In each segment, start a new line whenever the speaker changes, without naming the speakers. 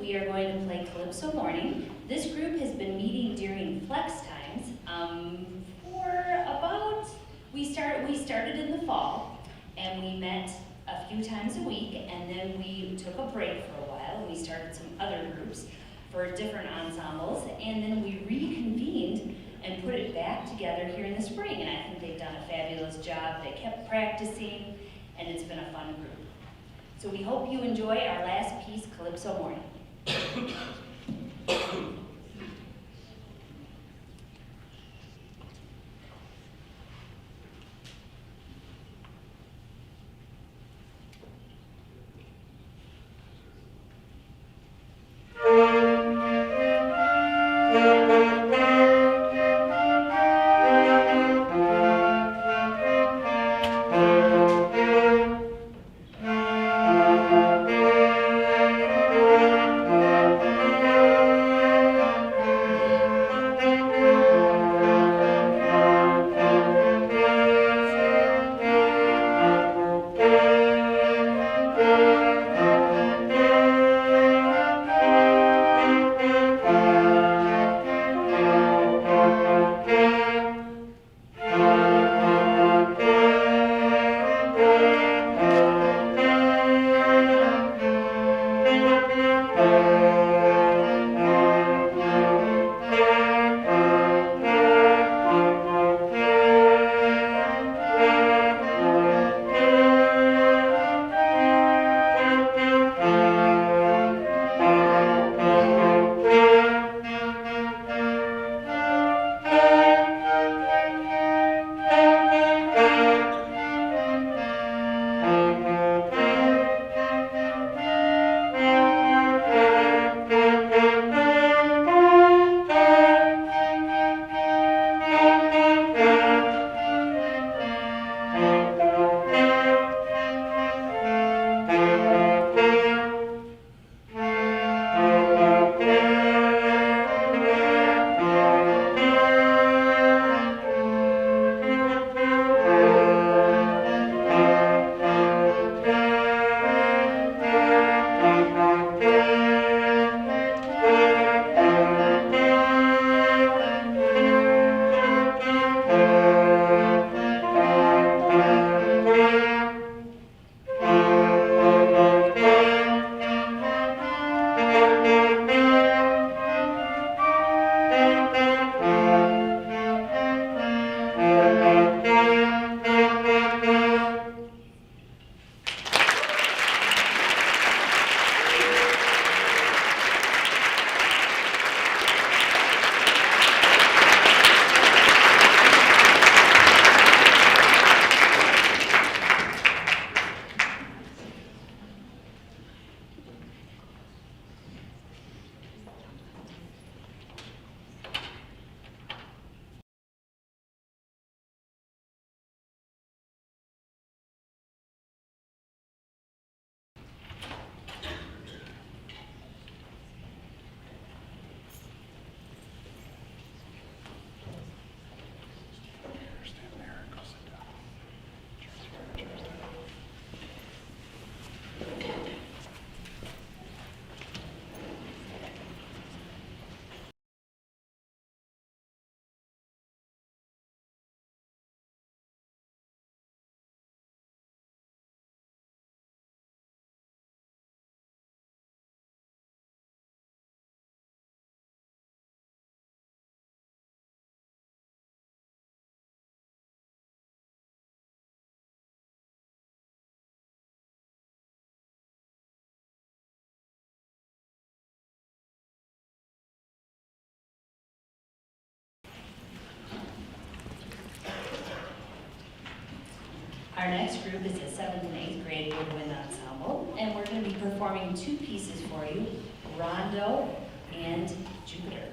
we are going to play Calypso Morning. This group has been meeting during flex times for about, we started in the fall, and we met a few times a week, and then we took a break for a while. We started some other groups for different ensembles, and then we reconvened and put it back together here in the spring, and I think they've done a fabulous job. They kept practicing, and it's been a fun group. So we hope you enjoy our last piece, Calypso Morning. Our next group is a 7th and 8th grade woodwind ensemble, and we're going to be performing two pieces for you, Rondo and Jupiter.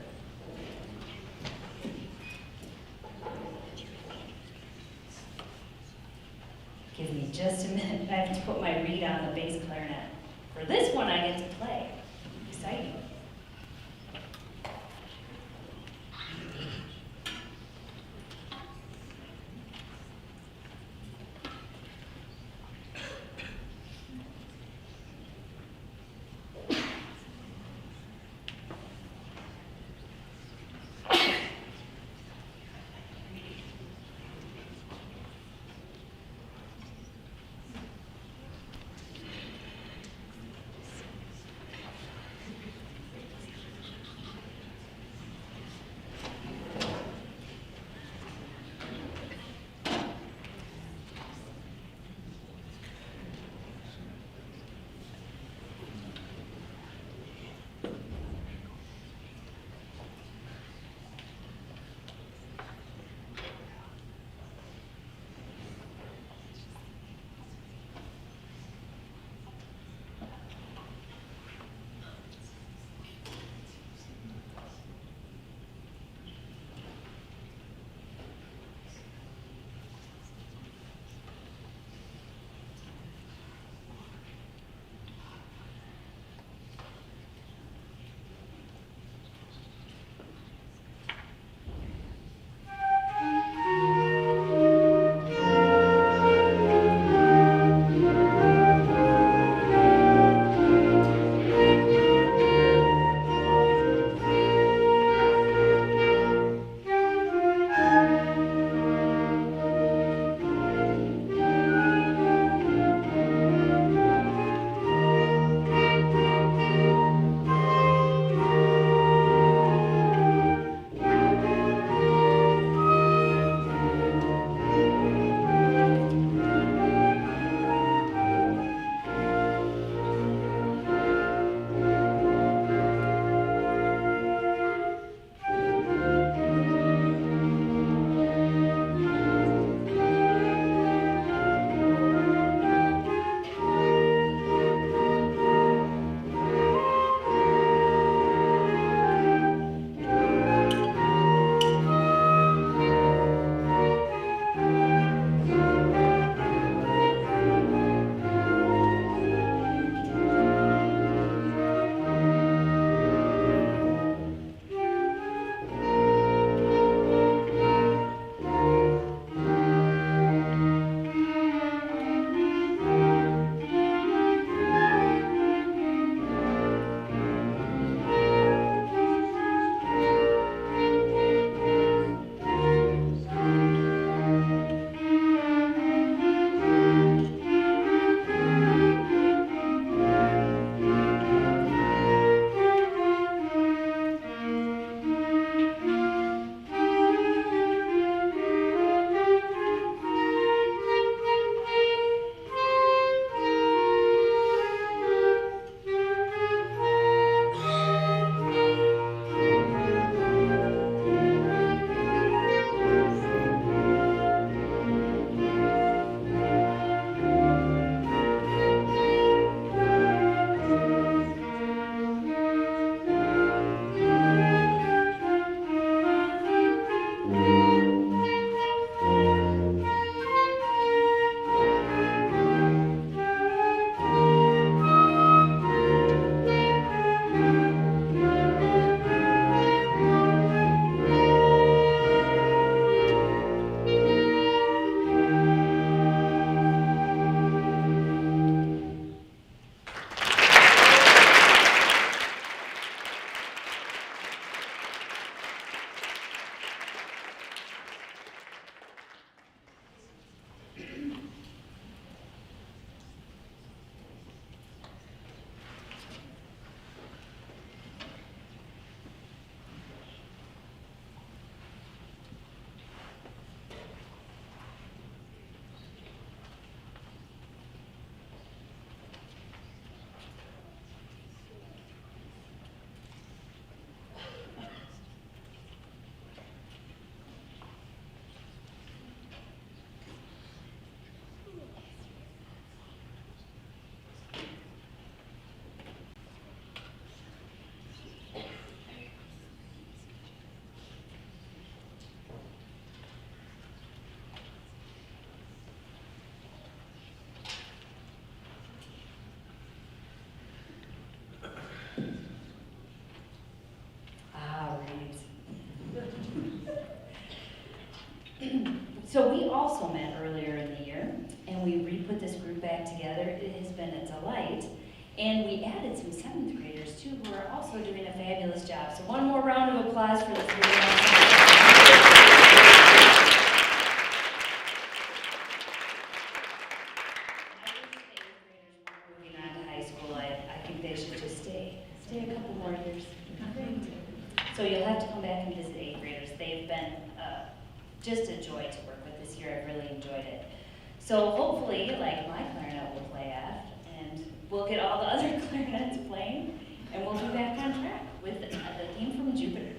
Give me just a minute, I have to put my reed on the bass clarinet. For this one I get to play. Exciting. also met earlier in the year, and we re-put this group back together. It has been a delight. And we added some 7th graders too, who are also doing a fabulous job. So one more round of applause for this group. Moving on to high school, I think they should just stay a couple more years. So you'll have to come back and visit 8th graders. They've been just a joy to work with this year. I've really enjoyed it. So hopefully, like my clarinet will play at, and we'll get all the other clarinets playing, and we'll be back on track with the theme from Jupiter.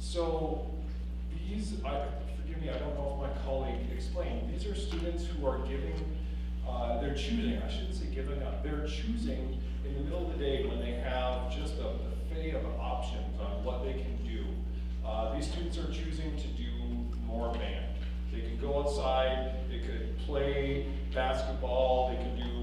So these, forgive me, I don't know if my colleague explained, these are students who are giving, they're choosing, I shouldn't say giving up, they're choosing in the middle of the day when they have just a buffet of options on what they can do. These students are choosing to do more band. They can go outside, they could play basketball, they can do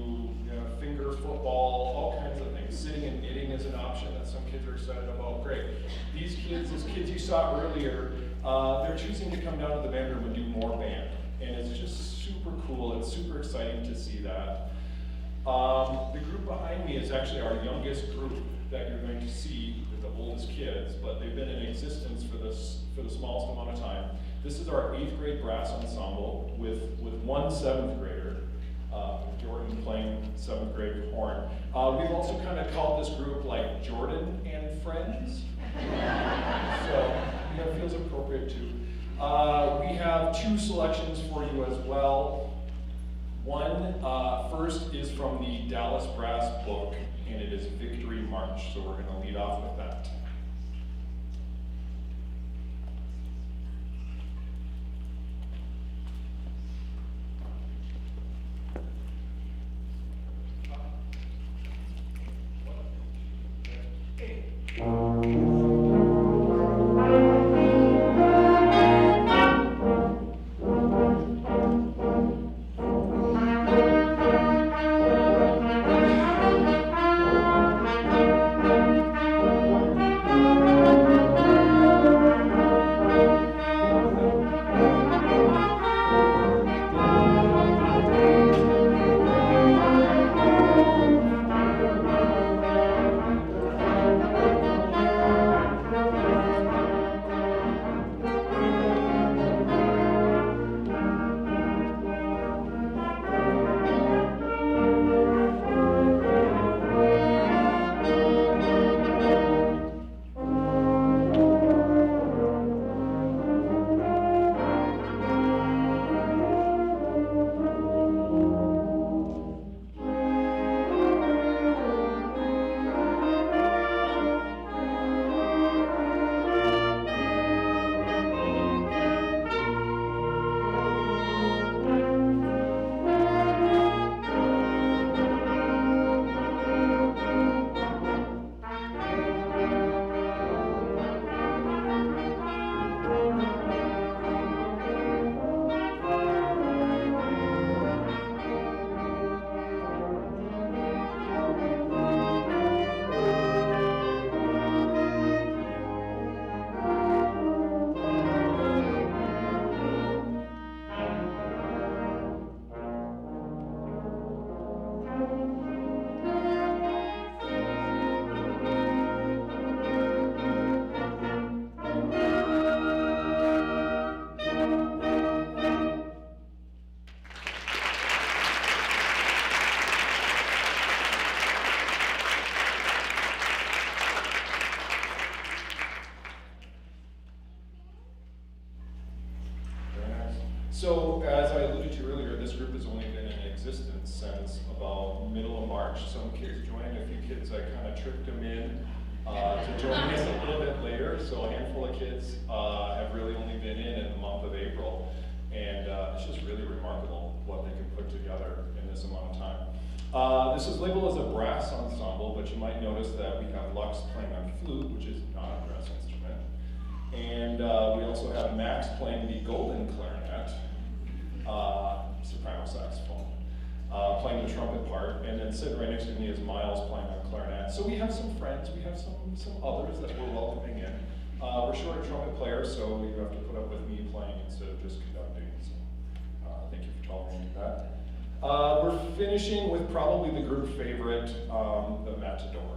finger football, all kinds of things. Sitting and knitting is an option that some kids are excited about. Great. These kids you saw earlier, they're choosing to come down to the band room and do more band. And it's just super cool, it's super exciting to see that. The group behind me is actually our youngest group that you're going to see, the oldest kids, but they've been in existence for the smallest amount of time. This is our 8th grade brass ensemble with one 7th grader, Jordan playing 7th grade horn. We've also kind of called this group like Jordan and Friends. So, it feels appropriate too. We have 2 selections for you as well. One, first is from the Dallas Brass book, and it is Victory March, so we're going to lead off with that. So, as I alluded to earlier, this group has only been in existence since about middle of March. Some kids joined, a few kids I kind of tricked them in to join us a little bit later. So a handful of kids have really only been in the month of April. And it's just really remarkable what they can put together in this amount of time. This is labeled as a brass ensemble, but you might notice that we have Lux playing on flute, which is not a brass instrument. And we also have Max playing the golden clarinet, soprano saxophone, playing the trumpet part, and then sitting right next to me is Miles playing on clarinet. So we have some friends, we have some others that we're welcoming in. We're short a trumpet player, so you have to put up with me playing instead of just conducting. So thank you for tolerating that. We're finishing with probably the group favorite, the Matador.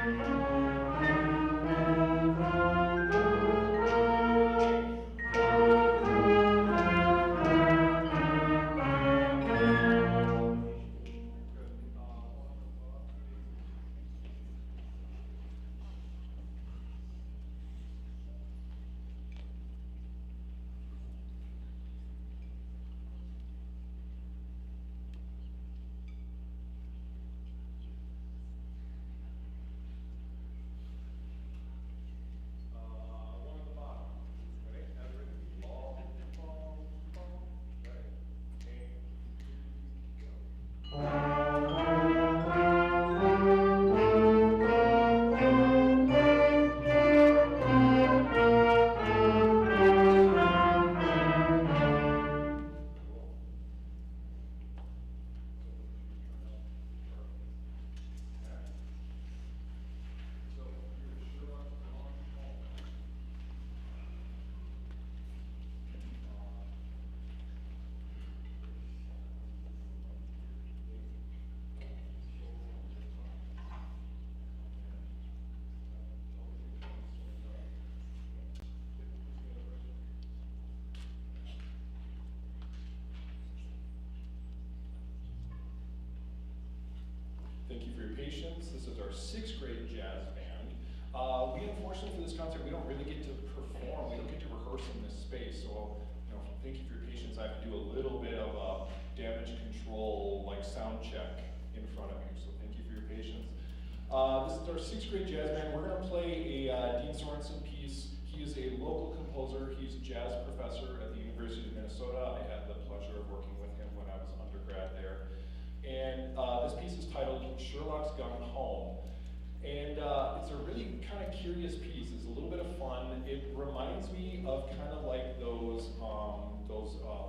One at the bottom. Ready? Have it ready? Ball, ball, ball. Ready? And go. So here's Sherlock's Gone Home. Thank you for your patience. This is our 6th grade jazz band. We unfortunately for this concert, we don't really get to perform. We don't get to rehearse in this space. So, thank you for your patience. I have to do a little bit of a damage control, like sound check in front of you. So thank you for your patience. This is our 6th grade jazz band. We're going to play a Dean Sorensen piece. He is a local composer. He's a jazz professor at the University of Minnesota. I had the pleasure of working with him when I was an undergrad there. And this piece is titled Sherlock's Gone Home. And it's a really kind of curious piece. It's a little bit of fun. It reminds me of kind of like those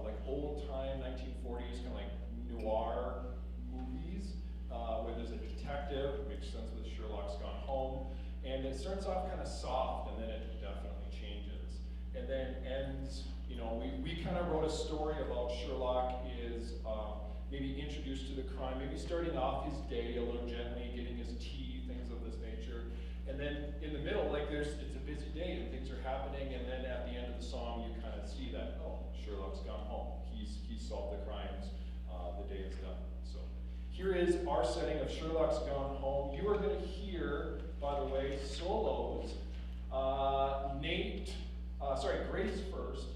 like old time 1940s kind of like noir movies where there's a detective. It makes sense with Sherlock's Gone Home. And it starts off kind of soft, and then it definitely changes. And then ends, we kind of wrote a story about Sherlock is maybe introduced to the crime, maybe starting off his day a little gently, getting his tea, things of this nature. And then in the middle, like it's a busy day and things are happening, and then at the end of the song, you kind of see that, oh, Sherlock's gone home. He's solved the crimes, the day is done. So here is our setting of Sherlock's Gone Home. You are going to hear, by the way, solos. Grace first,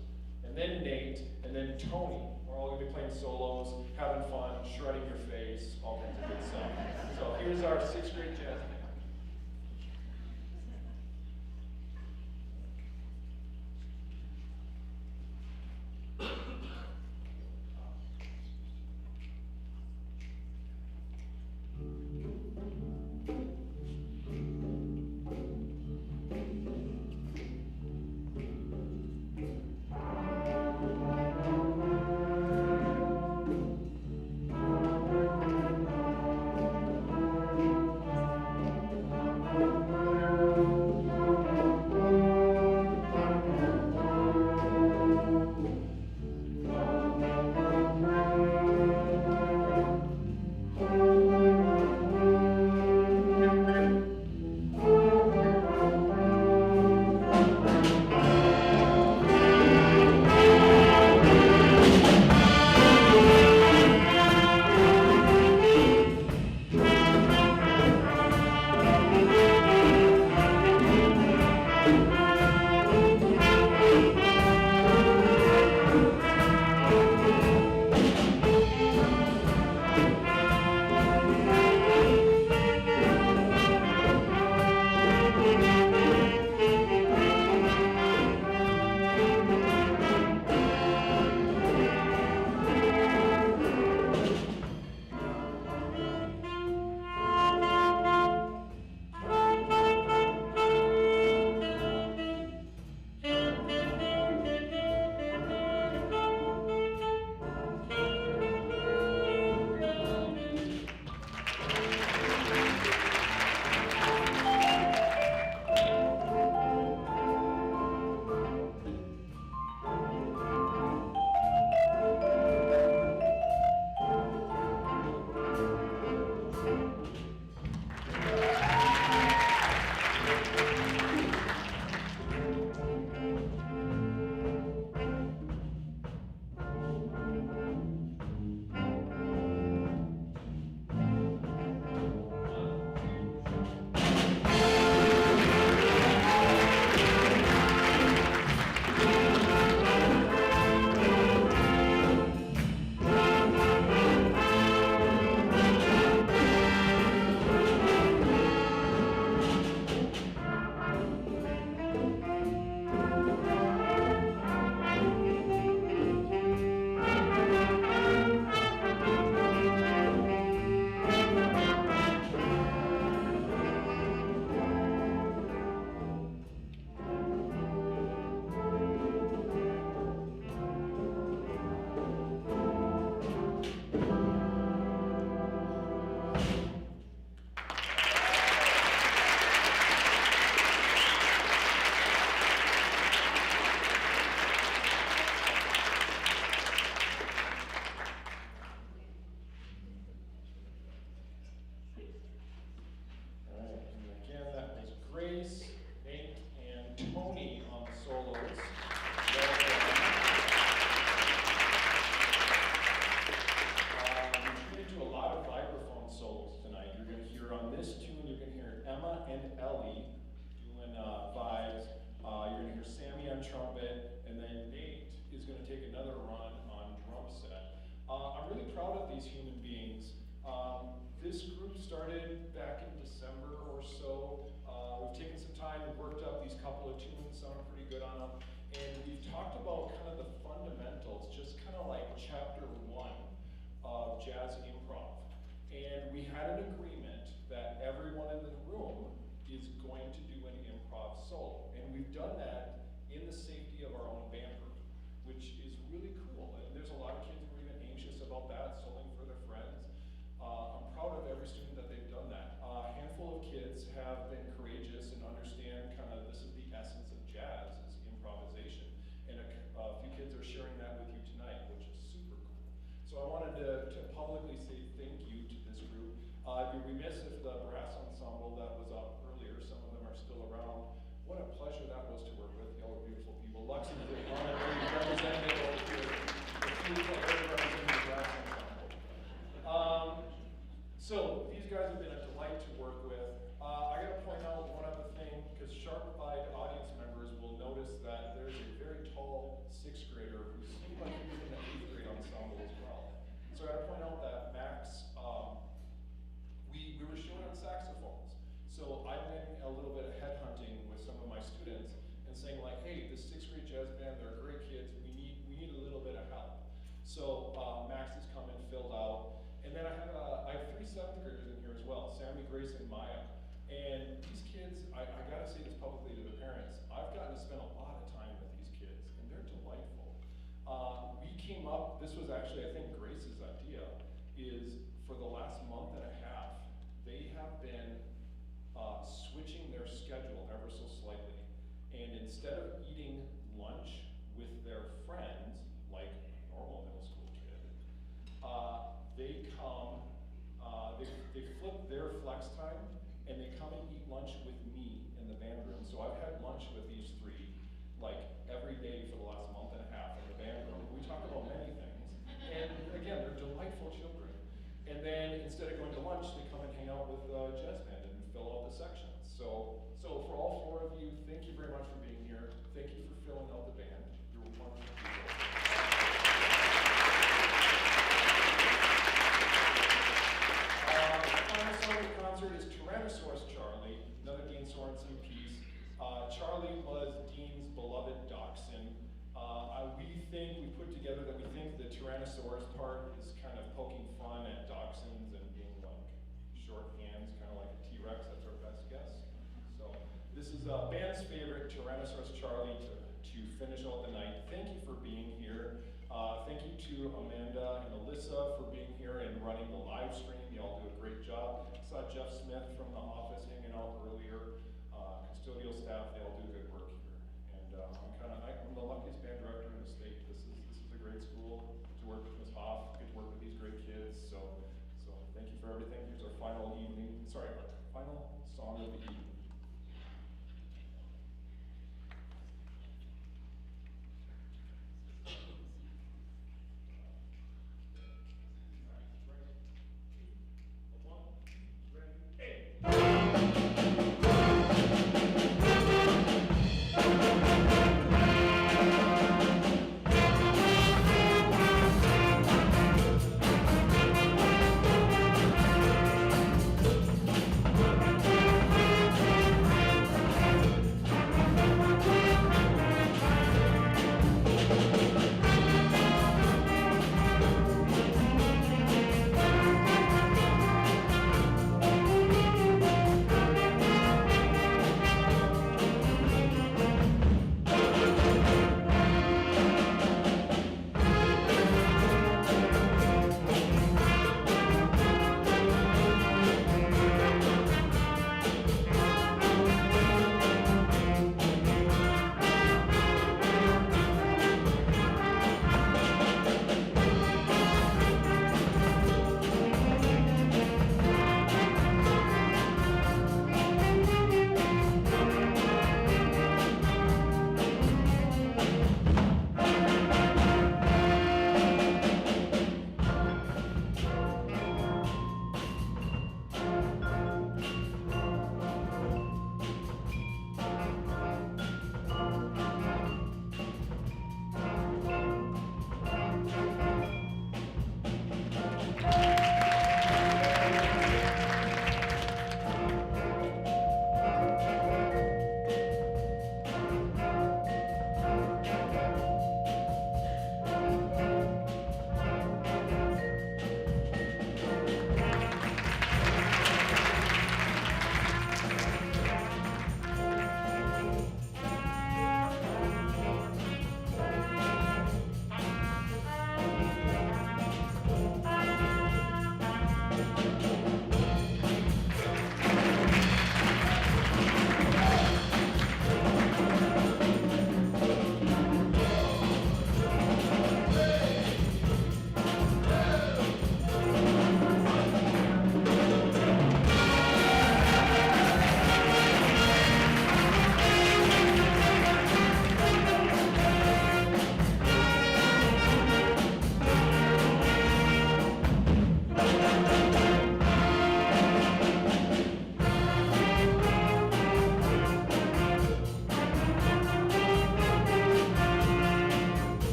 and then Nate, and then Tony. We're all going to be playing solos, having fun, shredding your face, all kinds of good stuff. So here's our 6th grade jazz band. and Ellie doing vibes. You're gonna hear Sammy on trumpet, and then Nate is gonna take another run on drum set. I'm really proud of these human beings. This group started back in December or so. We've taken some time and worked up these couple of tunes, sound pretty good on them. And we've talked about kind of the fundamentals, just kind of like chapter 1 of jazz improv. And we had an agreement that everyone in the room is going to do an improv solo. And we've done that in the safety of our own band room, which is really cool. And there's a lot of kids who are even anxious about that, soloing for their friends. I'm proud of every student that they've done that. A handful of kids have been courageous and understand kind of this is the essence of jazz, is improvisation. And a few kids are sharing that with you tonight, which is super cool. So I wanted to publicly say thank you to this group. I'd be remiss if the brass ensemble that was up earlier, some of them are still around. What a pleasure that was to work with. Y'all are beautiful people. Lux is the honorary representative over here. Representing the brass ensemble. So these guys have been a delight to work with. I gotta point out one other thing, because sharp-eyed audience members will notice that there's a very tall 6th grader who seemed like he was in the 8th grade ensemble as well. So I gotta point out that Max, we were showing on saxophones. So I've been a little bit of headhunting with some of my students and saying like, hey, this 6th grade jazz band, they're great kids, we need a little bit of help. So Max has come and filled out. And then I have 3 7th graders in here as well, Sammy, Grace, and Maya. And these kids, I gotta say this publicly to the parents, I've gotten to spend a lot of time with these kids, and they're delightful. We came up, this was actually, I think, Grace's idea, is for the last month and a half, they have been switching their schedule ever so slightly. And instead of eating lunch with their friends, like a normal middle school kid, they come, they flip their flex time, and they come and eat lunch with me in the band room. So I've had lunch with these 3, like, every day for the last month and a half in the band room. We talk about many things. And again, they're delightful children. And then instead of going to lunch, they come and hang out with the jazz band and fill out the sections. So for all 4 of you, thank you very much for being here. Thank you for filling out the band. You're wonderful people. The concert is Tyrannosaurus Charlie, another Dean Sorensen piece. Charlie was Dean's beloved dachshund. We put together that we think the Tyrannosaurus part is kind of poking fun at dachshunds and being like short hands, kind of like a T-Rex, that's our best guess. So this is band's favorite, Tyrannosaurus Charlie, to finish out the night. Thank you for being here. Thank you to Amanda and Alyssa for being here and running the live stream. You all do a great job. I saw Jeff Smith from the office hanging out earlier. Custodial staff, they all do good work here. And I'm the luckiest band director in the state. This is a great school to work with Ms. Hoff, get to work with these great kids. So thank you for everything. Here's our final song of the evening.